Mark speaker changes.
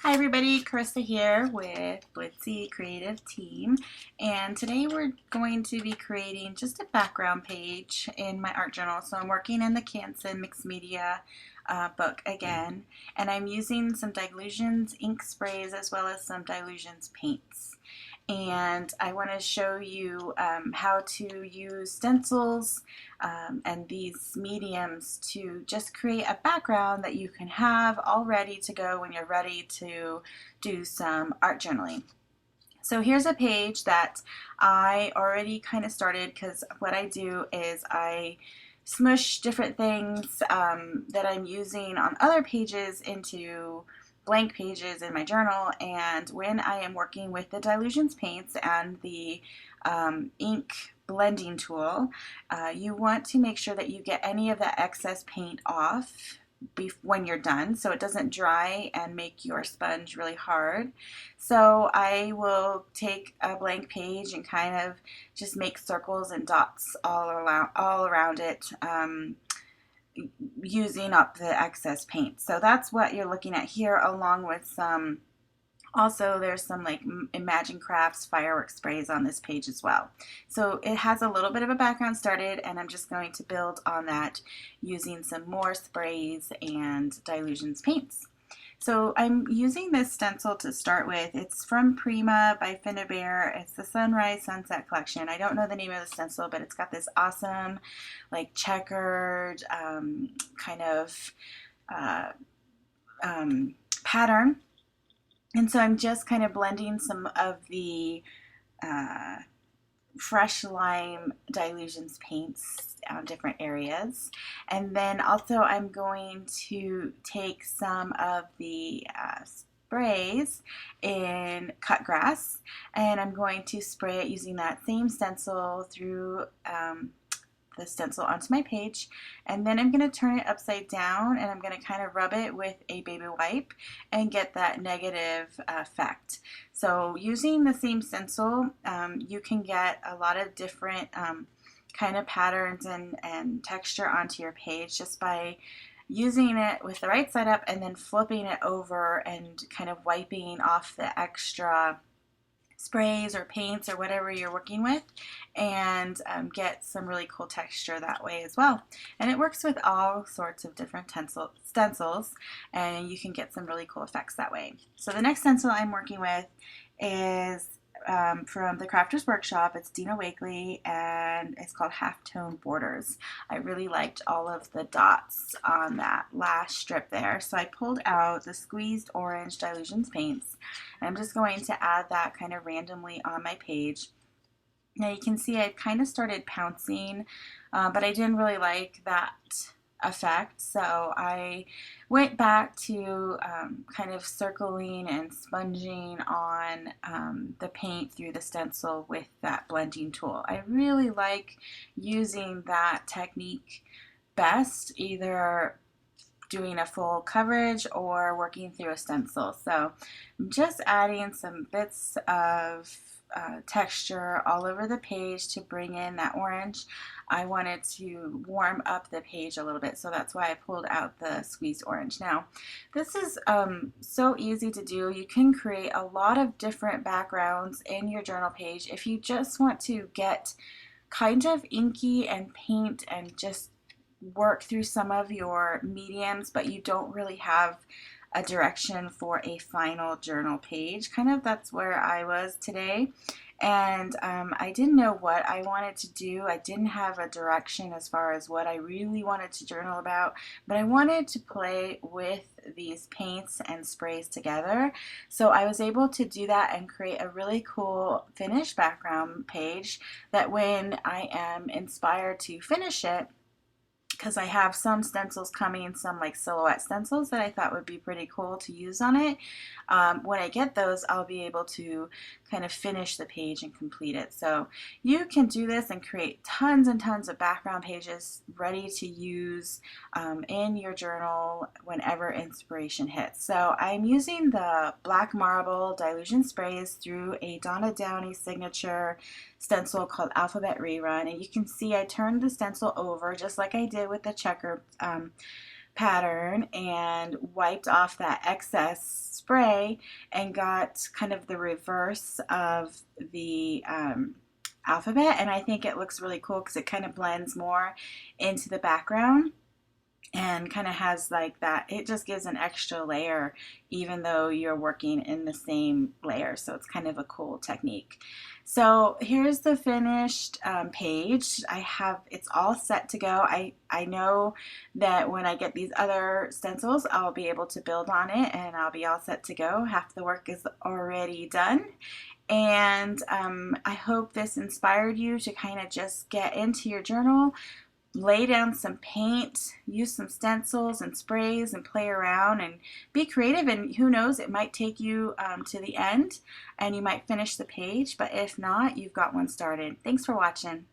Speaker 1: Hi everybody, Carissa here with Blitsy Creative Team, and today we're going to be creating just a background page in my art journal. So I'm working in the Canson Mixed Media book again, and I'm using some Dylusions ink sprays as well as some Dylusions paints. And I want to show you how to use stencils and these mediums to just create a background that you can have all ready to go when you're ready to do some art journaling. So here's a page that I already kind of started, because what I do is I smush different things that I'm using on other pages into blank pages in my journal. And when I am working with the Dylusions paints and the ink blending tool, you want to make sure that you get any of that excess paint off when you're done, so it doesn't dry and make your sponge really hard. So I will take a blank page and kind of just make circles and dots all around it, using up the excess paint. So that's what you're looking at here, along with some, also there's some like Imagine Crafts fireworks sprays on this page as well. So it has a little bit of a background started, and I'm just going to build on that using some more sprays and Dylusions paints. So I'm using this stencil to start with. It's from Prima by Finnabair. It's the Sunrise Sunset Collection. I don't know the name of the stencil, but it's got this awesome like checkered kind of pattern. And so I'm just kind of blending some of the fresh lime Dylusions paints on different areas. And then also I'm going to take some of the sprays in cut grass, and I'm going to spray it using that same stencil through the stencil onto my page, and then I'm going to turn it upside down, and I'm going to kind of rub it with a baby wipe and get that negative effect. So using the same stencil, you can get a lot of different kind of patterns and texture onto your page just by using it with the right side up and then flipping it over and kind of wiping off the extra sprays or paints or whatever you're working with, and get some really cool texture that way as well. And it works with all sorts of different stencils, and you can get some really cool effects that way. So the next stencil I'm working with is from the Crafters Workshop. It's Dina Wakely, and it's called Halftone Borders. I really liked all of the dots on that last strip there, so I pulled out the squeezed orange Dylusions paints, and I'm just going to add that kind of randomly on my page. Now you can see I kind of started pouncing, but I didn't really like that effect, so I went back to kind of circling and sponging on the paint through the stencil with that blending tool. I really like using that technique best, either doing a full coverage or working through a stencil. So I'm just adding some bits of texture all over the page to bring in that orange. I wanted to warm up the page a little bit, so that's why I pulled out the squeezed orange. Now, this is so easy to do. You can create a lot of different backgrounds in your journal page if you just want to get kind of inky and paint and just work through some of your mediums, but you don't really have a direction for a final journal page. Kind of that's where I was today, and I didn't know what I wanted to do. I didn't have a direction as far as what I really wanted to journal about, but I wanted to play with these paints and sprays together. So I was able to do that and create a really cool finished background page that when I am inspired to finish it, because I have some stencils coming, some like silhouette stencils that I thought would be pretty cool to use on it. When I get those, I'll be able to kind of finish the page and complete it. So you can do this and create tons and tons of background pages ready to use in your journal whenever inspiration hits. So I'm using the Black Marble Dylusion sprays through a Donna Downey signature stencil called Alphabet Rerun, and you can see I turned the stencil over just like I did with the checker pattern and wiped off that excess spray and got kind of the reverse of the alphabet, and I think it looks really cool because it kind of blends more into the background and kind of has like that, it just gives an extra layer even though you're working in the same layer, so it's kind of a cool technique. So here's the finished page. It's all set to go. I know that when I get these other stencils, I'll be able to build on it and I'll be all set to go. Half the work is already done. And I hope this inspired you to kind of just get into your journal, lay down some paint, use some stencils and sprays and play around and be creative, and who knows, it might take you to the end and you might finish the page, but if not, you've got one started. Thanks for watching.